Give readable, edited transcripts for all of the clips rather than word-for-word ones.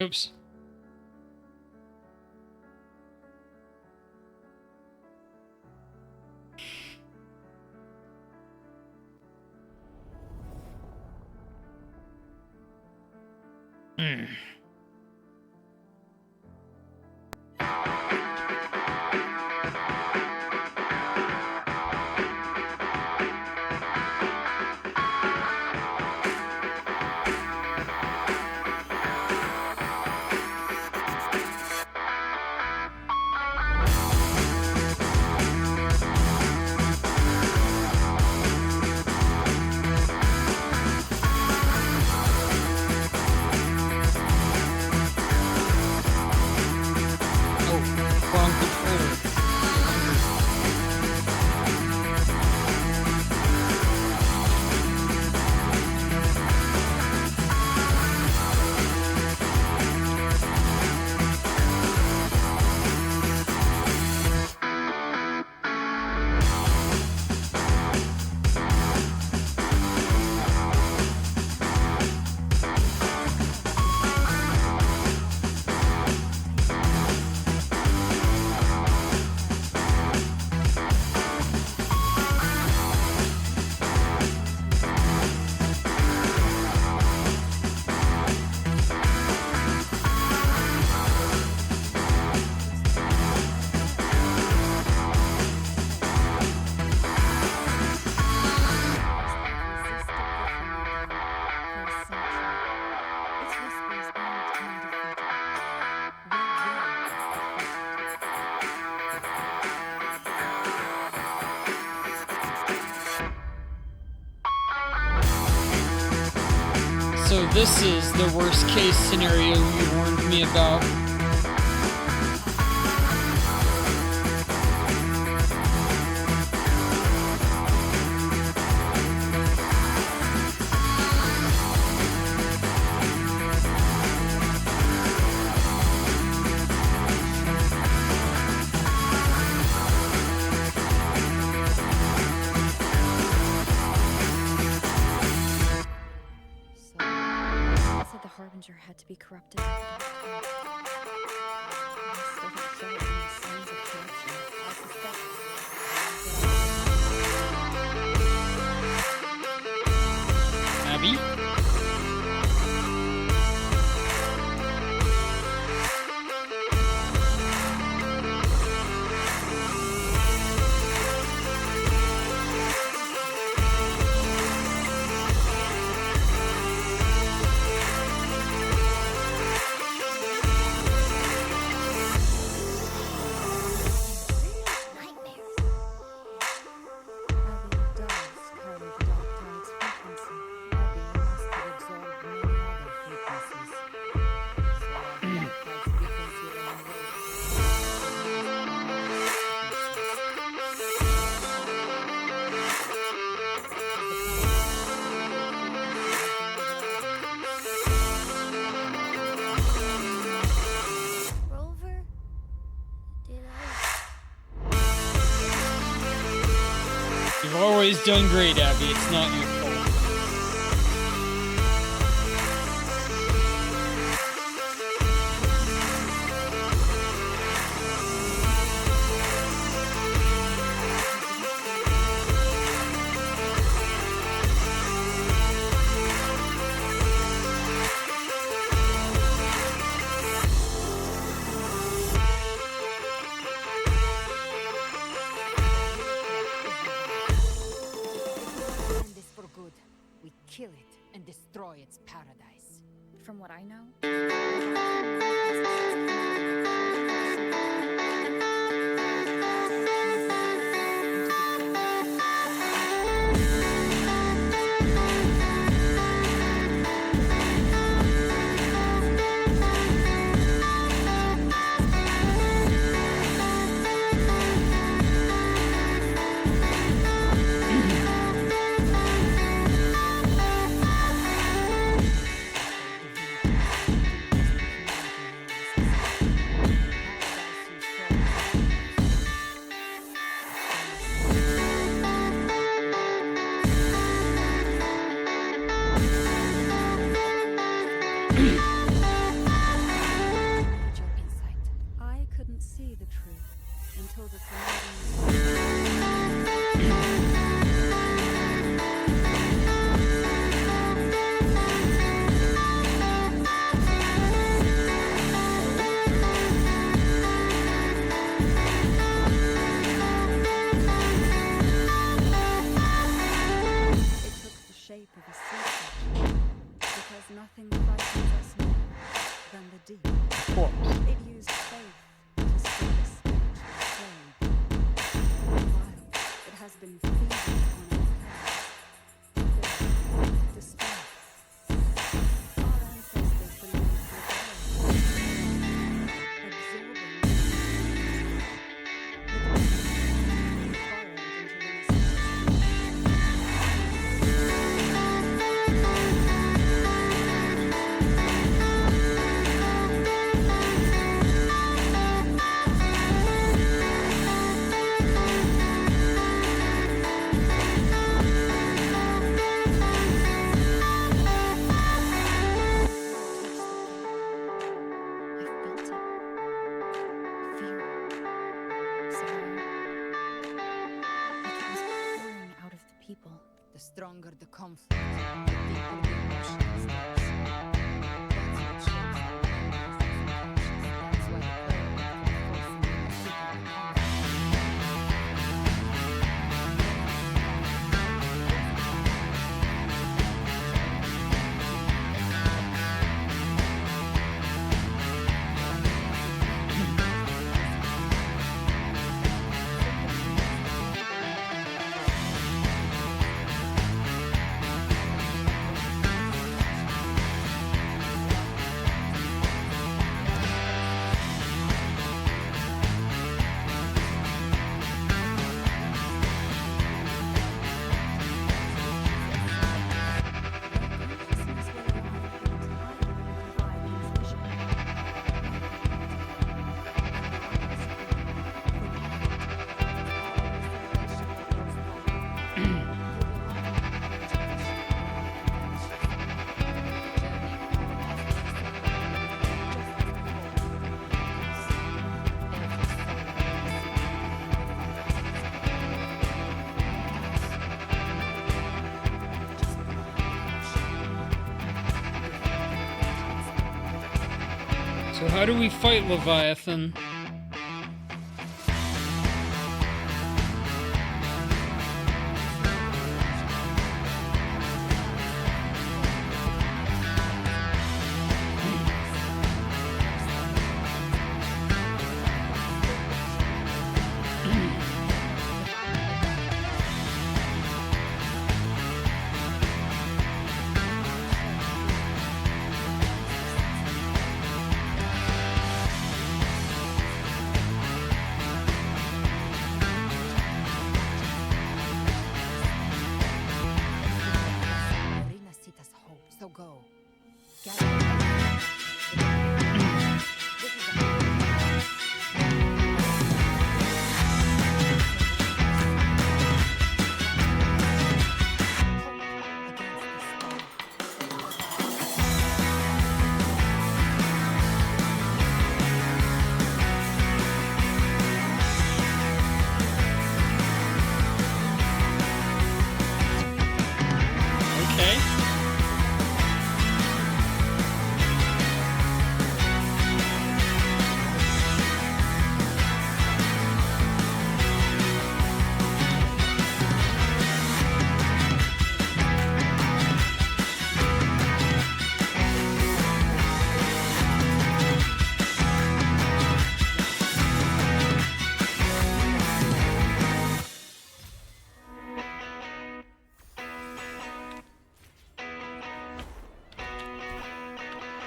Oops. Hmm. Oh, wrong controller. So this is the worst case scenario you warned me about. Said the Harbinger had to be corrupted. I still don't show any signs of corruption. I suspect. Abby? Rover? Did You've always done great, Abby. It's not your fault. End this for good. We kill it and destroy its paradise. From what I know, The stronger the conflict, the deeper the emotional stakes. That's what shapes our memories and subconscious. That's why the player can force you to keep on conflict. So how do we fight Leviathan? Marina Sita's hope, so go. Gather. This is a Okay.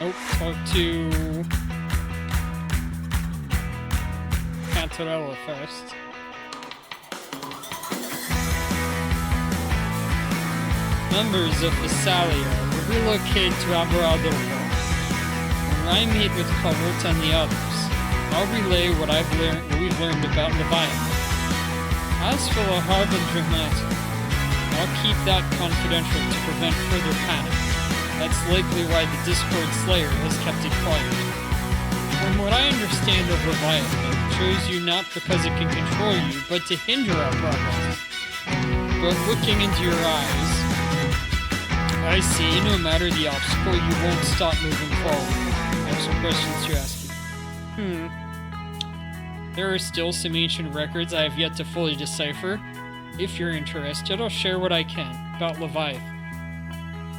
Oh, talk to Cantarella first. Members of Thessalia will relocate to Aberadorfo. When I meet with Covert and the others, I'll relay what we've learned about Leviathan. As for the Harbinger matter, I'll keep that confidential to prevent further panic. That's likely why the Discord Slayer has kept it quiet. From what I understand of Leviathan, it chose you not because it can control you, but to hinder our progress. But looking into your eyes, I see no matter the obstacle, you won't stop moving forward. I have some questions to ask you. There are still some ancient records I have yet to fully decipher. If you're interested, I'll share what I can about Leviathan.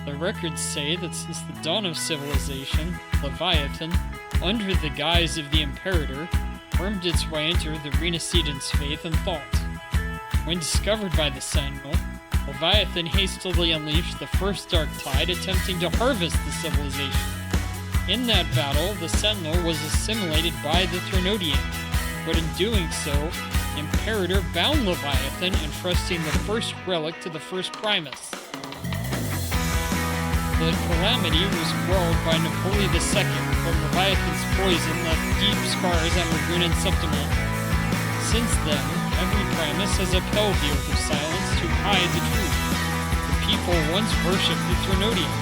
The records say that since the dawn of civilization, Leviathan, under the guise of the Imperator, wormed its way into the Renaissance faith and thought. When discovered by the Sentinel, Leviathan hastily unleashed the first dark tide, attempting to harvest the civilization. In that battle, the Sentinel was assimilated by the Thrunodian, but in doing so, Imperator bound Leviathan, entrusting the first relic to the first Primus. The calamity was quelled by Napoleon II, but Leviathan's poison left deep scars on Lagoon and Septimont. Since then, every Primus has upheld the oath of silence to hide the truth. The people once worshipped the Thrunodian.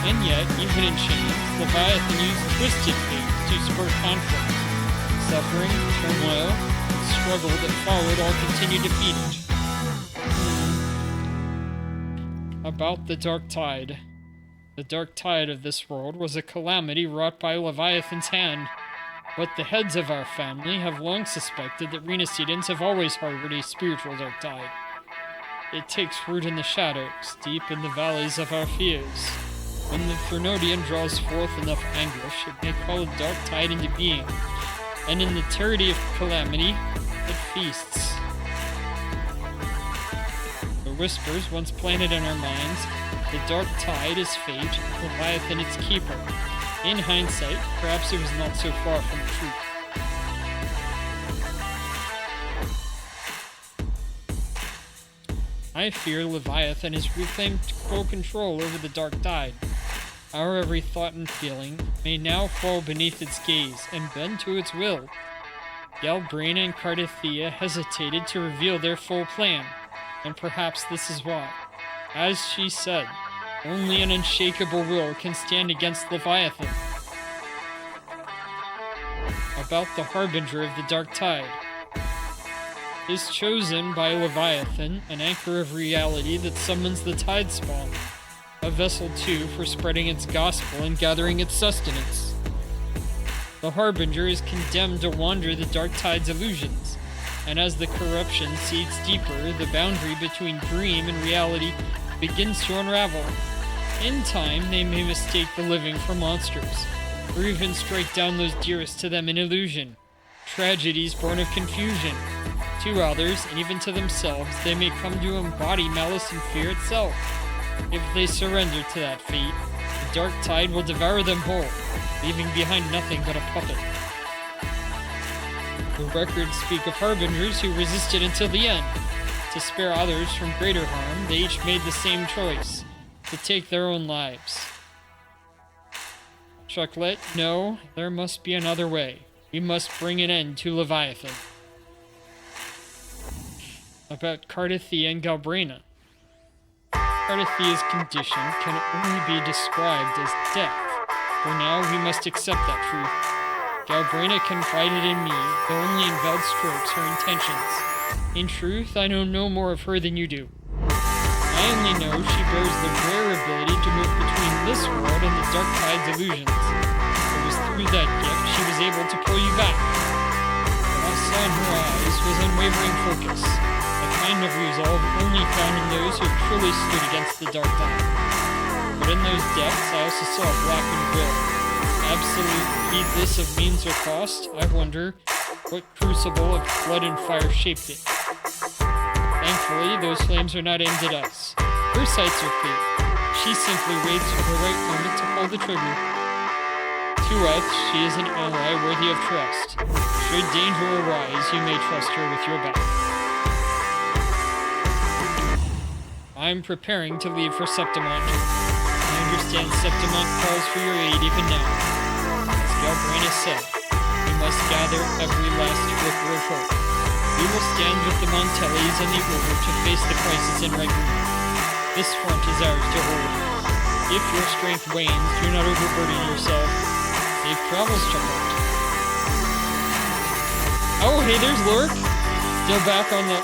And yet, even in chains, Leviathan used twisted fate to spur conflict. Suffering, turmoil, and struggle that followed all continued defeated. About the Dark Tide. The Dark Tide of this world was a calamity wrought by Leviathan's hand. But the heads of our family have long suspected that Renacedans have always harbored a spiritual dark tide. It takes root in the shadows, deep in the valleys of our fears. When the Thrunodian draws forth enough anguish, it may call a dark tide into being, and in the tyranny of calamity, it feasts. The whispers once planted in our minds, the dark tide is fate, Leviathan its keeper. In hindsight, perhaps it was not so far from the truth. I fear Leviathan has reclaimed full control over the dark tide. Our every thought and feeling may now fall beneath its gaze and bend to its will. Galbrina and Cardathea hesitated to reveal their full plan, and perhaps this is why. As she said, only an unshakable will can stand against Leviathan. About the Harbinger of the Dark Tide. Is chosen by Leviathan, an anchor of reality that summons the tide spawn, a vessel too for spreading its gospel and gathering its sustenance. The Harbinger is condemned to wander the dark tide's illusions, and as the corruption seeds deeper, the boundary between dream and reality begins to unravel. In time, they may mistake the living for monsters, or even strike down those dearest to them in illusion. Tragedies born of confusion. To others, and even to themselves, they may come to embody malice and fear itself. If they surrender to that fate, the dark tide will devour them whole, leaving behind nothing but a puppet. The records speak of harbingers who resisted until the end. To spare others from greater harm, they each made the same choice, to take their own lives. Chucklet, no, there must be another way. We must bring an end to Leviathan. About Cardathea and Galbrina. Cardathea's condition can only be described as death. For now, we must accept that truth. Galbrina confided in me, though only in veiled strokes, her intentions. In truth, I know no more of her than you do. I only know she bears the rare ability to move between this world and the dark tide's illusions. It was through that gift she was able to pull you back. What I saw in her eyes was unwavering focus, a kind of resolve only found in those who have truly stood against the dark tide. But in those depths, I also saw a blackened will. Absolute heedless of means or cost, I wonder what crucible of blood and fire shaped it. Thankfully, those flames are not aimed at us. Her sights are clear. She simply waits for the right moment to pull the trigger. To us, she is an ally worthy of trust. Should danger arise, you may trust her with your back. I'm preparing to leave for Septimont. I understand Septimont calls for your aid even now. As Galbrina said, we must gather every last flicker of hope. We will stand with the Montellis and the Order to face the crisis in Raiguna. This front is ours to hold. If your strength wanes, do not overburden yourself. Safe travels, Chucklet. Oh, hey, there's Lurk. Still back on the...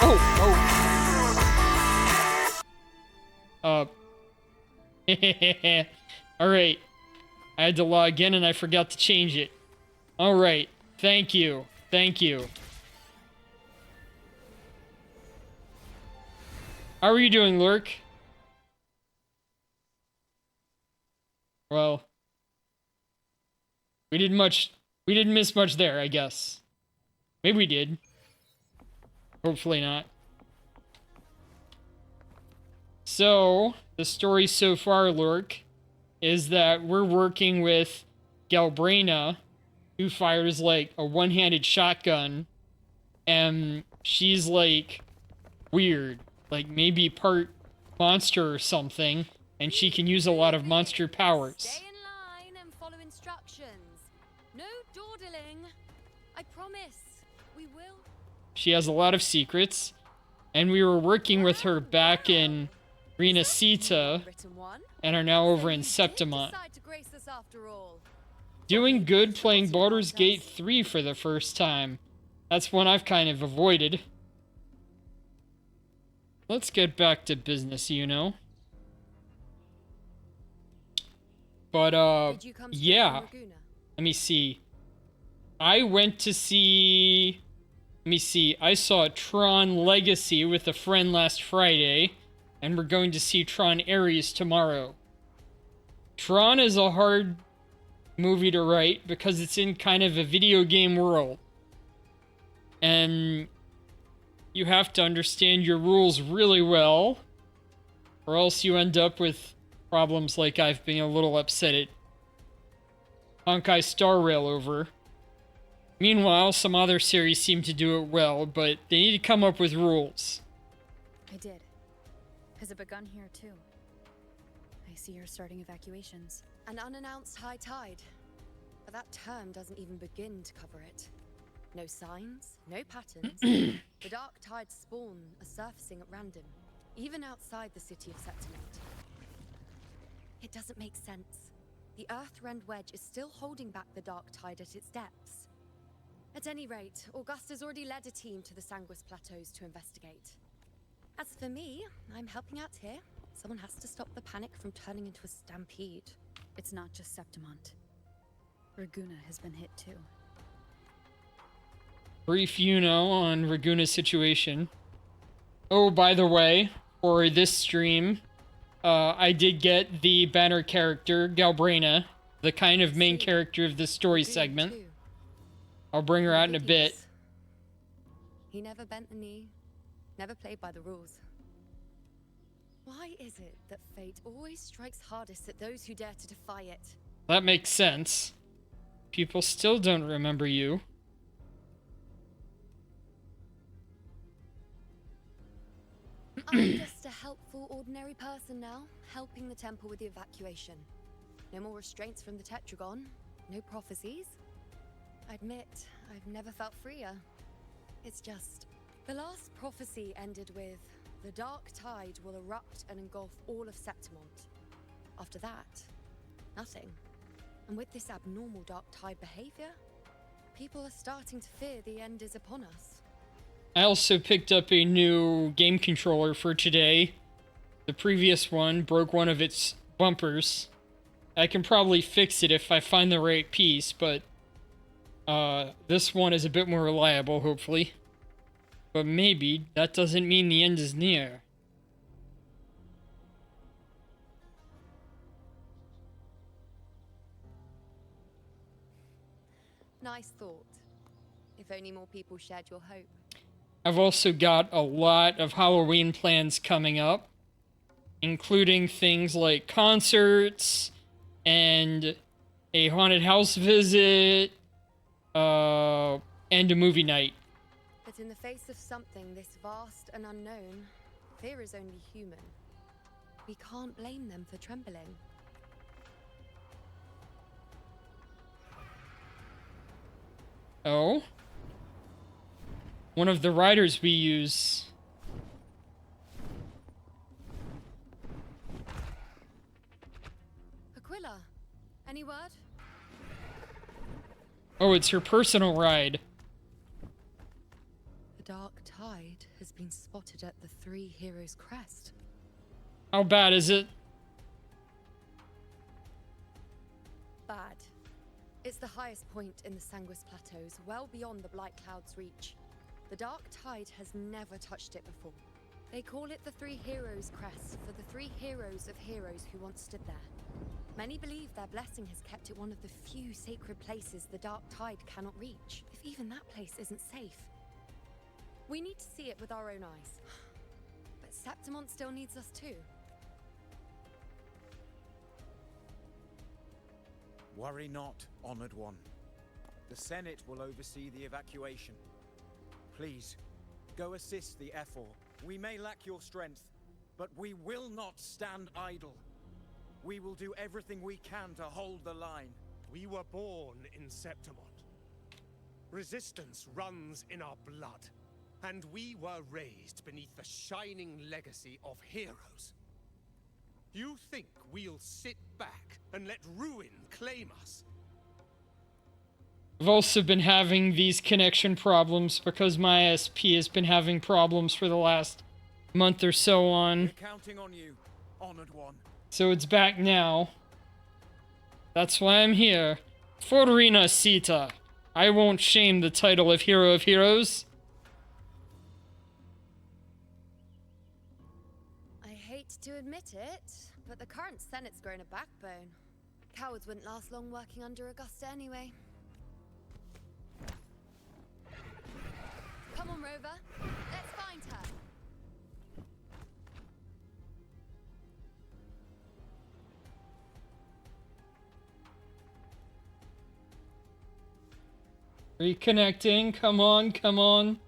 Alright. I had to log in and I forgot to change it. Alright. Thank you. Thank you. How are you doing, Lurk? Well, we didn't miss much there, I guess. Maybe we did. Hopefully not. So, the story so far, Lork, is that we're working with Galbraina, who fires like a one-handed shotgun, and she's like weird, like maybe part monster or something, and she can use a lot of monster powers. Stay in line and follow instructions. No dawdling. I promise. We will. She has a lot of secrets, and we were working with her back in Rena Sita, Written one. and are now over in So you did Septimont. decide to grace us after all. Doing good playing Baldur's Gate 3 for the first time. That's one I've kind of avoided. Let's get back to business, you know. But, Did you come yeah. straight from Laguna? Let me see. I went to see... Let me see. I saw Tron Legacy with a friend last Friday, and we're going to see Tron Ares tomorrow. Tron is a hard movie to write because it's in kind of a video game world. And you have to understand your rules really well, or else you end up with problems like I've been a little upset at Honkai Star Rail over. Meanwhile, some other series seem to do it well, but they need to come up with rules. I did. Has it begun here too? I see you're starting evacuations. An unannounced high tide. But that term doesn't even begin to cover it. No signs, no patterns. The dark tide's spawn are surfacing at random, even outside the city of Septimont. It doesn't make sense. The Earthrend Wedge is still holding back the dark tide at its depths. At any rate, Augusta's already led a team to the Sanguis Plateaus to investigate. As for me, I'm helping out here. Someone has to stop the panic from turning into a stampede. It's not just Septimont. Raguna has been hit too. Brief on Raguna's situation. Oh, by the way, for this stream, I did get the banner character, Galbraina, the kind of main character of this story Raguna, segment. too. I'll bring her out in a bit. Hideous. He never bent the knee, never played by the rules. Why is it that fate always strikes hardest at those who dare to defy it? That makes sense. People still don't remember you. I'm just a helpful, ordinary person now, helping the temple with the evacuation. No more restraints from the Tetragon, no prophecies. I admit, I've never felt freer. It's just... The last prophecy ended with, the dark tide will erupt and engulf all of Septimont. After that, nothing. And with this abnormal dark tide behavior, people are starting to fear the end is upon us. I also picked up a new game controller for today. The previous one broke one of its bumpers. I can probably fix it if I find the right piece, but this one is a bit more reliable, hopefully. But maybe that doesn't mean the end is near. Nice thought. If only more people shared your hope. I've also got a lot of Halloween plans coming up, including things like concerts and a haunted house visit, and a movie night. But in the face of something this vast and unknown, fear is only human. We can't blame them for trembling. Oh? One of the riders we use. Aquila, any word? Oh, it's her personal ride. The dark tide has been spotted at the Three Heroes Crest. How bad is it? Bad. It's the highest point in the Sanguis Plateaus, well beyond the Blight Cloud's reach. The dark tide has never touched it before. They call it the Three Heroes Crest for the three heroes of heroes who once stood there. Many believe their blessing has kept it one of the few sacred places the dark tide cannot reach, if even that place isn't safe. We need to see it with our own eyes. But Septimont still needs us too. Worry not, Honored One. The Senate will oversee the evacuation. Please, go assist the Ephor. We may lack your strength, but we will not stand idle. We will do everything we can to hold the line. We were born in Septimon. Resistance runs in our blood. And we were raised beneath the shining legacy of heroes. You think we'll sit back and let ruin claim us? I've also been having these connection problems because my SP has been having problems for the last month or so on. We're counting on you, Honored One. So it's back now. That's why I'm here. Fortuna Sita. I won't shame the title of Hero of Heroes. I hate to admit it, but the current Senate's grown a backbone. Cowards wouldn't last long working under Augusta anyway. Come on, Rover. Let's find her. Reconnecting. Come on, come on.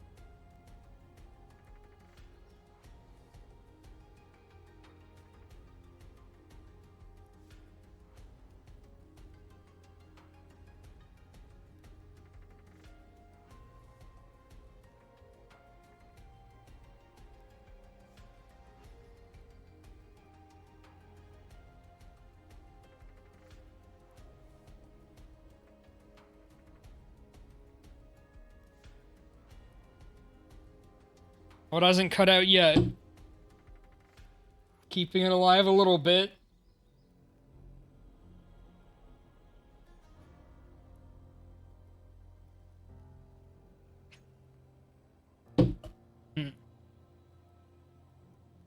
Well, it hasn't cut out yet. Keeping it alive a little bit.